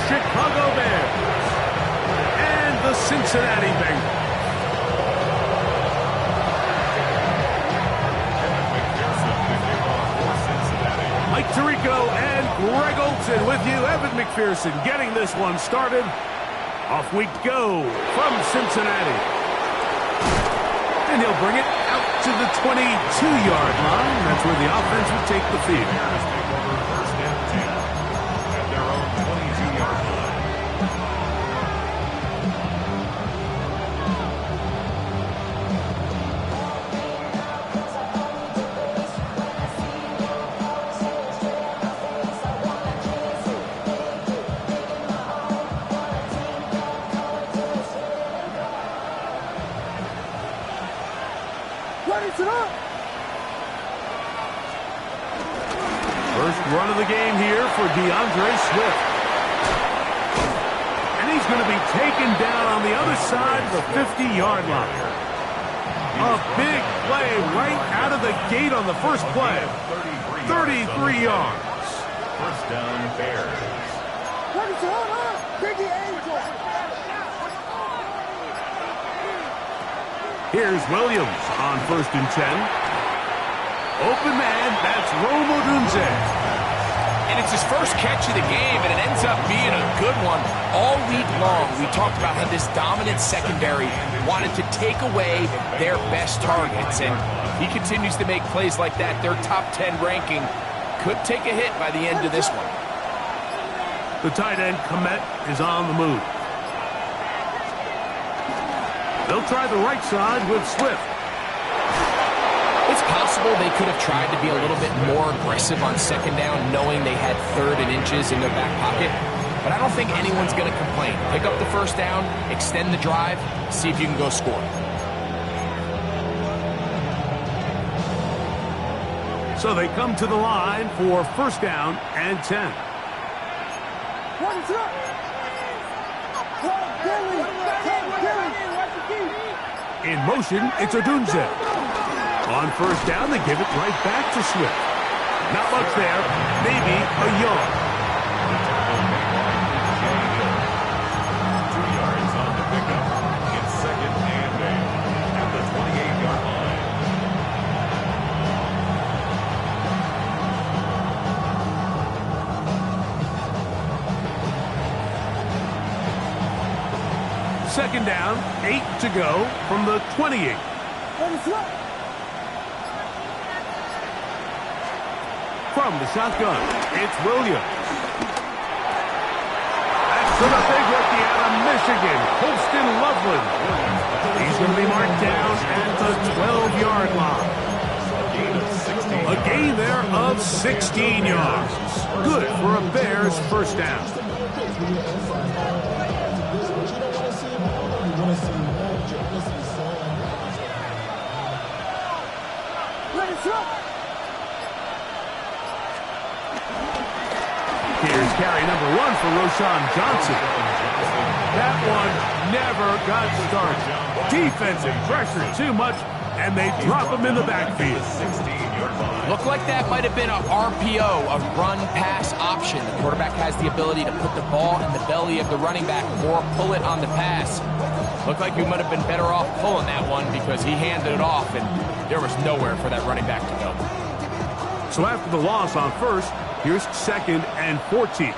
Chicago Bears and the Cincinnati Bengals. Mike Tirico and Greg Olson with you. Evan McPherson getting this one started. Off we go from Cincinnati. And he'll bring it out to the 22-yard line. That's where the offense will take the field. First and 10 at their own 22-yard line. First run of the game here for DeAndre Swift. And he's going to be taken down on the other side of the 50-yard line. A big play right out of the gate on the first play. 33 yards. First down, Bears. Here's Williams on 1st and 10. Open man, that's Rome Odunze. And it's his first catch of the game, and it ends up being a good one. All week long, we talked about how this dominant secondary wanted to take away their best targets, and he continues to make plays like that. Their top 10 ranking could take a hit by the end of this one. The tight end, Komet, is on the move. They'll try the right side with Swift. It's possible they could have tried to be a little bit more aggressive on second down, knowing they had 3rd and inches in their back pocket. But I don't think anyone's going to complain. Pick up the first down, extend the drive, see if you can go score. So they come to the line for 1st down and 10. In motion, it's Odunze. On 1st down, they give it right back to Swift. Not much there, maybe a yard. 2 yards on the pickup. It's 2nd and 8 at the 28-yard line. Second down, 8 to go from the 28. From the shotgun, it's Williams. That's to the big rookie out of Michigan, Colston Loveland. He's going to be marked down at the 12-yard line. A gain there of 16 yards. Good for a Bears 1st down. Here's carry number 1 for Roschon Johnson. That one never got started. Defensive pressure too much, and they drop him in the backfield. Looked like that might have been a RPO, a run-pass option. The quarterback has the ability to put the ball in the belly of the running back or pull it on the pass. Looked like we might have been better off pulling that one because he handed it off, and there was nowhere for that running back to go. So after the loss on 1st, here's 2nd and 14.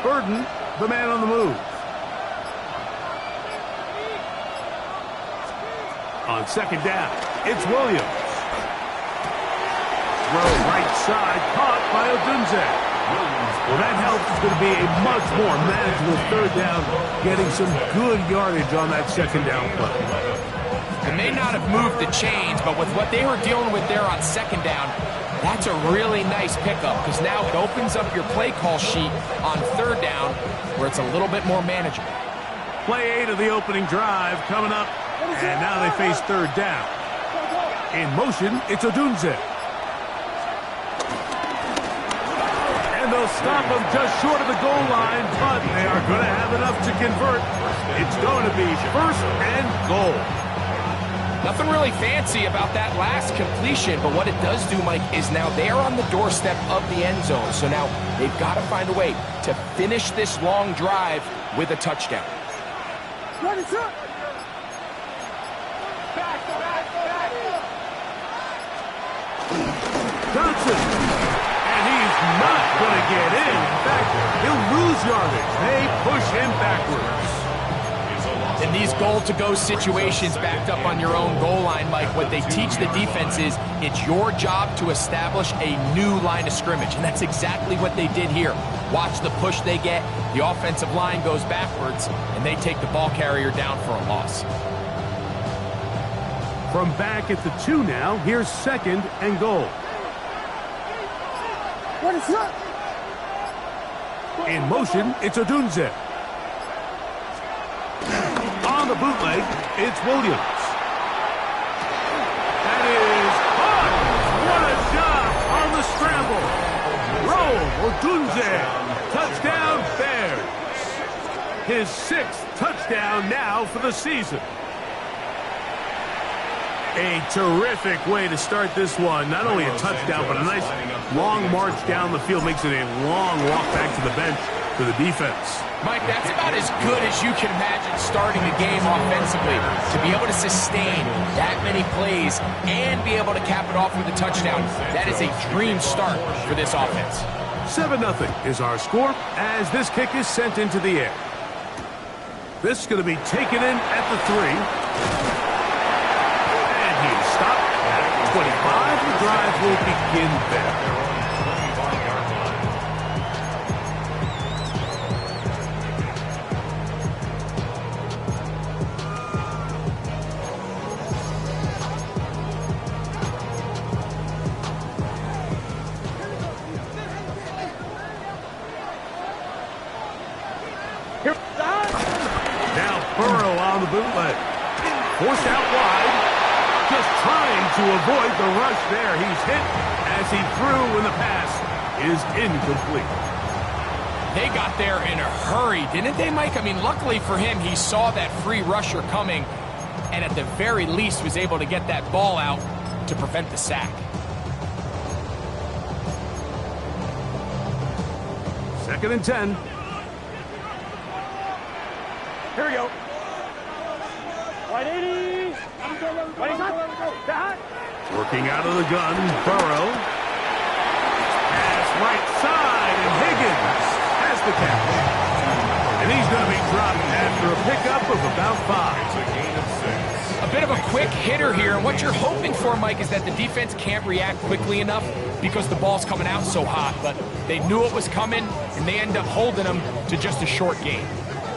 Burden, the man on the move. On 2nd down, it's Williams. Throw right side, caught by Odunze. Well, that help is going to be a much more manageable 3rd down, getting some good yardage on that 2nd down play. They may not have moved the chains, but with what they were dealing with there on 2nd down, that's a really nice pickup because now it opens up your play call sheet on 3rd down where it's a little bit more manageable. Play 8 of the opening drive coming up, and now they face 3rd down. In motion, it's Odunze. And they'll stop him just short of the goal line, but they are going to have enough to convert. It's going to be 1st and goal. Nothing really fancy about that last completion, but what it does do, Mike, is now they're on the doorstep of the end zone. So now they've got to find a way to finish this long drive with a touchdown. Johnson, and he's not going to get in. In fact, he'll lose yardage. They push him backwards. In these goal-to-go situations backed up on your own goal line, Mike, what they teach the defense is it's your job to establish a new line of scrimmage, and that's exactly what they did here. Watch the push they get. The offensive line goes backwards, and they take the ball carrier down for a loss. From back at the 2 now, here's 2nd and goal. What is up? In motion, it's Odunze. On the bootleg, it's Williams. That is caught. What a job on the scramble. Roll, Odunze. Touchdown, Bears. His 6th touchdown now for the season. A terrific way to start this one. Not only a touchdown, but a nice long march down the field. Makes it a long walk back to the bench for the defense. Mike, that's about as good as you can imagine starting a game offensively. To be able to sustain that many plays and be able to cap it off with a touchdown, that is a dream start for this offense. 7-0 is our score as this kick is sent into the air. This is going to be taken in at the 3. Stop at 25. The drive will begin there. Now Burrow on the bootleg. Forced out wide. Just trying to avoid the rush there. He's hit as he threw when the pass is incomplete. They got there in a hurry, didn't they, Mike? I mean, luckily for him, he saw that free rusher coming and at the very least was able to get that ball out to prevent the sack. 2nd and 10. Here we go. 180. Working out of the gun, Burrow. Pass right side, and Higgins has the catch. And he's going to be dropped after a pickup of about 5. It's a gain of 6. A bit of a quick hitter here, and what you're hoping for, Mike, is that the defense can't react quickly enough because the ball's coming out so hot, but they knew it was coming, and they end up holding them to just a short gain.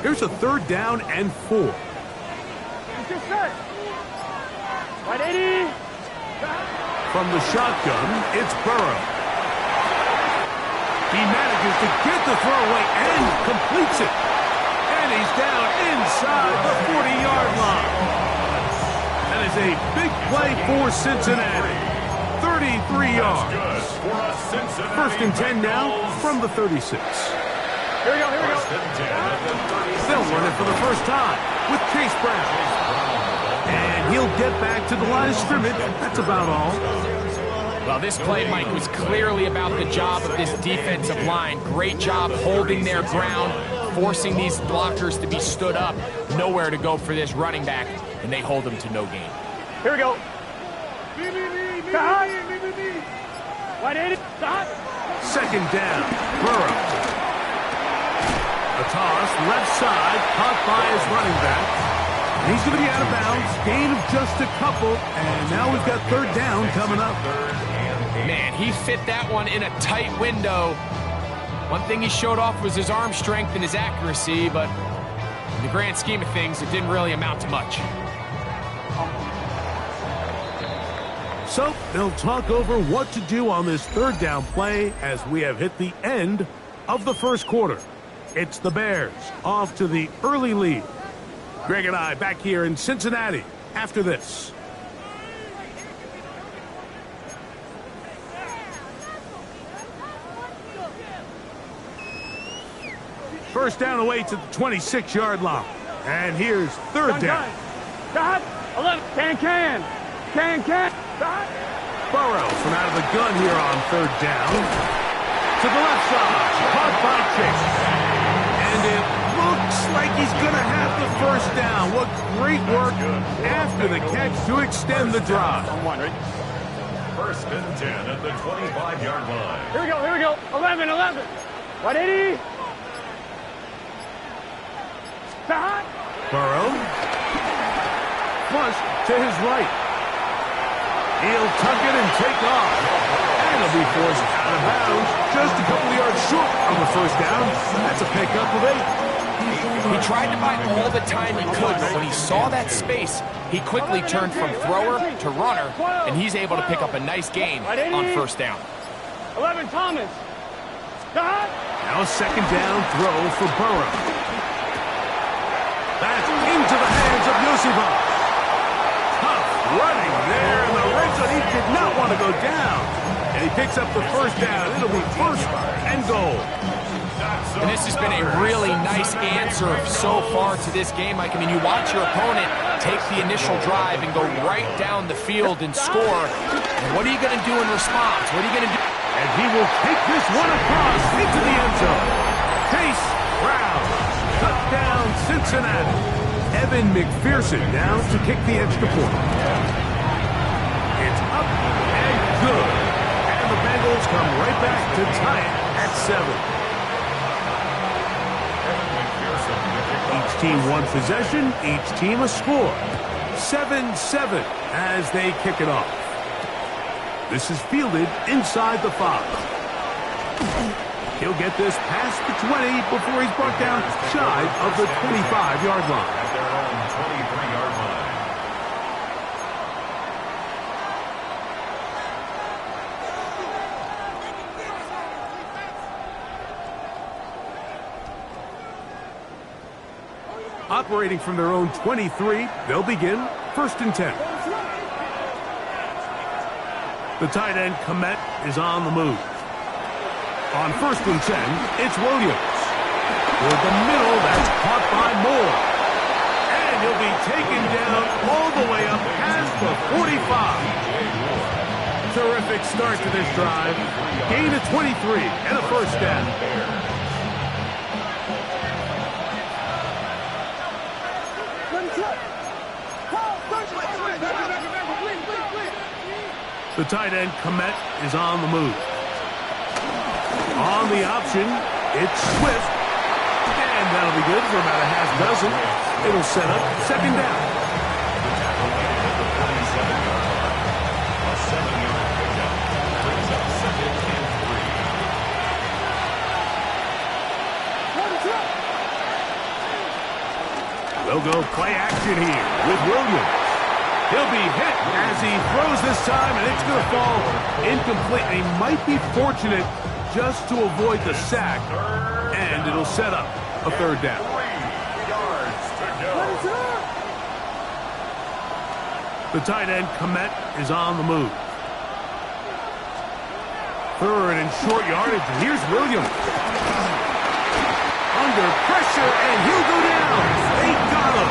Here's a 3rd down and 4. 180. From the shotgun, it's Burrow. He manages to get the throw away and completes it. And he's down inside the 40-yard line. That is a big play for Cincinnati. 33 yards. 1st and 10 now from the 36. Here we go. They'll run it for the first time with Chase Brown. And he'll get back to the line of scrimmage. That's about all. Well, this play, Mike, was clearly about the job of this defensive line. Great job holding their ground, forcing these blockers to be stood up. Nowhere to go for this running back, and they hold him to no gain. Here we go. 180. 2nd down. Burrow. A toss, left side, caught by his running back. He's going to be out of bounds. Gain of just a couple, and now we've got 3rd down coming up. Man, he fit that one in a tight window. One thing he showed off was his arm strength and his accuracy, but in the grand scheme of things, it didn't really amount to much. So they'll talk over what to do on this 3rd down play as we have hit the end of the 1st quarter. It's the Bears off to the early lead. Greg and I back here in Cincinnati after this. First down away to the 26-yard line. And here's 3rd down. 11. Can. Stop. Burrow from out of the gun here on third down. To the left side. Caught by Chase. And it looks like he's going to have the first down. What great work after the catch to extend the drive. On one, right? First and 10 at the 25-yard line. Here we go. 11. 180. Stop. Burrow. Flush to his right. He'll tuck it and take off. And he'll be forced out of bounds. Just a couple of yards short of the first down. That's a pickup of 8. He tried to buy all the time he could, but when he saw that space, he quickly turned from thrower to runner, and he's able to pick up a nice gain on first down. 11, Thomas. Stop. Now a second down throw for Burrow. That's into the hands of Yosifov. Tough running there in the red zone. He did not want to go down. And he picks up the first down. It'll be first and goal. And this has been a really nice answer so far to this game, Mike. I mean, you watch your opponent take the initial drive and go right down the field and score. And what are you going to do in response? What are you going to do? And he will take this one across into the end zone. Chase Brown. Touchdown, Cincinnati. Evan McPherson down to kick the extra point. It's up and good. And the Bengals come right back to tie it at 7. Each team one possession, each team a score. 7-7 as they kick it off. This is fielded inside the 5. He'll get this past the 20 before he's brought down shy of the 25-yard line. At their own 23-yard line. Operating from their own 23, they'll begin first and 10. The tight end, Komet, is on the move. On first and 10, it's Williams. Toward the middle, that's caught by Moore. And he'll be taken down all the way up past the 45. Terrific start to this drive. Gain of 23 and a first down. The tight end, Komet, is on the move. On the option, it's Swift. And that'll be good for about a half dozen. It'll set up second down. A 7-yard pickup brings up second and 3. They'll go play action here with Williams. He'll be hit as he throws this time, and it's going to fall incomplete. He might be fortunate just to avoid the sack, and it'll set up a third down. 3 yards to go. The tight end, Komet, is on the move. Third and short yardage, and here's Williams. Under pressure, and he'll go down. They got him.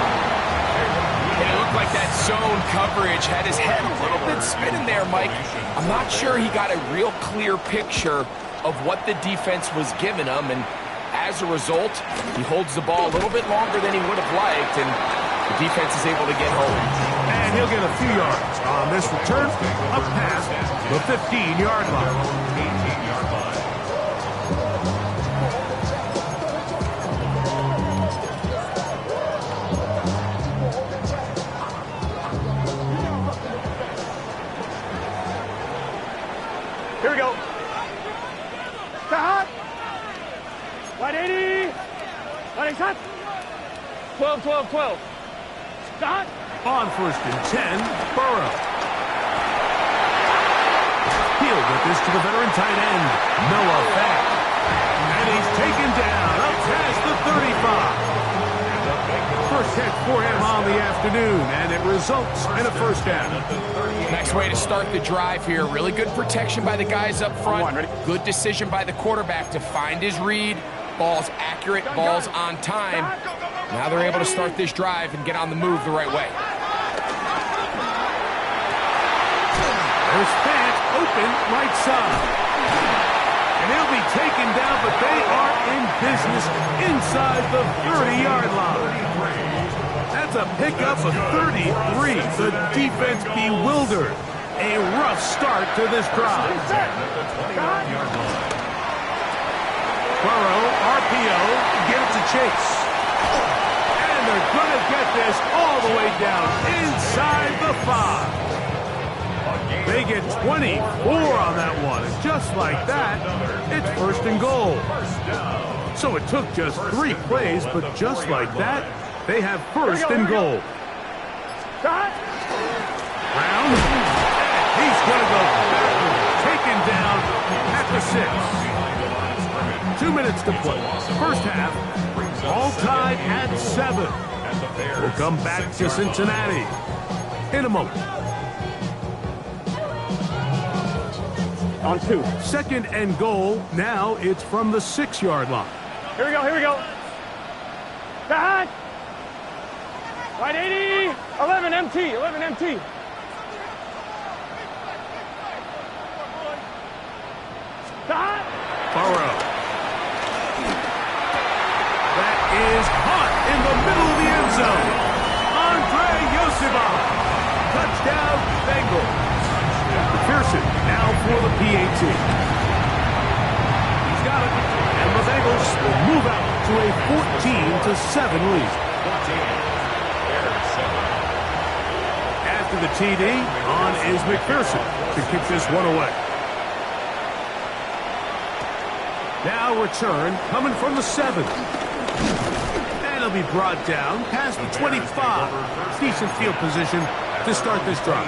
And it looked like that zone coverage had his head a little bit spinning there, Mike. I'm not sure he got a real clear picture of what the defense was giving him, and as a result, he holds the ball a little bit longer than he would have liked, and the defense is able to get home. And he'll get a few yards on this return up past the 15-yard line. 18-yard line. Here we go. Stop. 180. 180. 12. Stop. On first and 10, Burrow. He'll get this to the veteran tight end, Noah Fant. And he's taken down up past the 35. First catch for him on the afternoon, and it results in a first down. Nice way to start the drive here. Really good protection by the guys up front. Good decision by the quarterback to find his read. Ball's accurate, ball's on time. Now they're able to start this drive and get on the move the right way. There's fans open right side. And he'll be taken down, but they are in business inside the 30-yard line. That's a pickup of 33. The defense bewildered. A rough start to this drive. Burrow, RPO, gives to Chase. And they're going to get this all the way down inside the 5. They get 24 on that one. And just like that, it's first and goal. So it took just 3 plays, but just like that, they have first and goal. Brown, he's going to go backward, taken down at the 6. 2 minutes to play. First half, all tied at 7. We'll come back to Cincinnati in a moment. On 2. Second and goal. Now it's from the 6-yard line. Here we go, here we go. Back. Right 80. 11 MT, 11 MT. Back. Burrow. That is hot in the middle of the end zone. Andre Yosibov. Touchdown, Bengals. Pearson now for the PAT. He's got it. And the Bengals will move out to a 14-7 lead. After the TD, on is McPherson to kick this one away. Now return coming from the 7. And it'll be brought down past the 25. Decent field position to start this drive.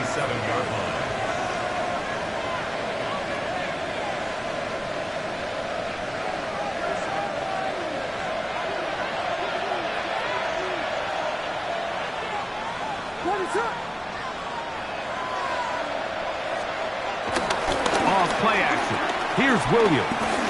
Off play action. Here's Williams.